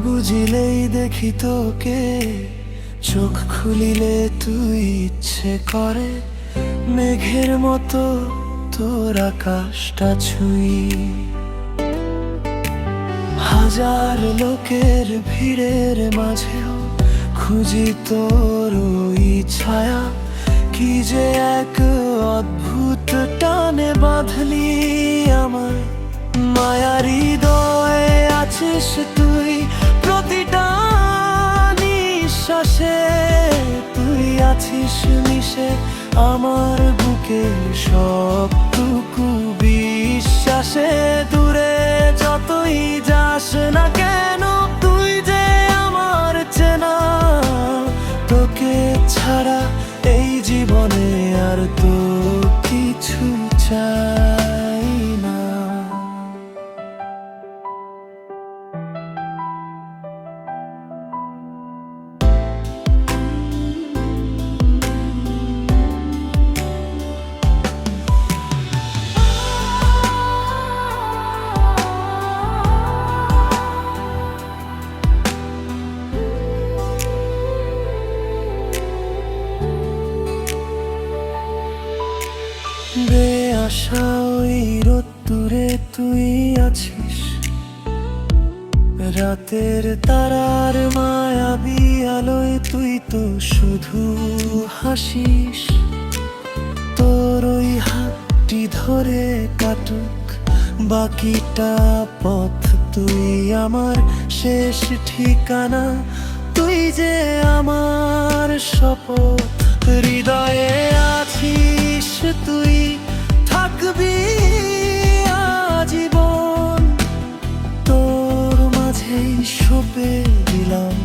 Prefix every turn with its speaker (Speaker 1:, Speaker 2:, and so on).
Speaker 1: বুঝিলেই দেখি তোকে, চোখ খুলিলে তুই ইচ্ছে করে মেঘের মতো তোর আকাশটা ছুঁই। হাজার লোকের ভিড়ের মাঝেও খুঁজি তোর ওই ছায়া, কি যে এক অদ্ভুত টানে বাঁধলি আমার মায়ার হৃদয়ে। আছিস তুই প্রতিটা নিঃশ্বাসে, তুই আছিস মিশে আমার বুকে সবটুকু বিশ্বাসে। দূরে যতই যাস না কেন তুই যে আমার চেনা, তোকে ছাড়া এই জীবনে আর তো কিছু চাই না। বেআশা ওই রোদ্দুরে তুই আছিস, রাতের তারার মায়াবী আলোয় তুই তো শুধু হাসিস। তোর ওই হাতটি ধরে কাটুক বাকিটা পথ, তুই আমার শেষ ঠিকানা, তুই যে আমার শপথ। হৃদয়ে আছিস তুই, থাকবি আজীবন, তোর মাঝেই সঁপে দিলাম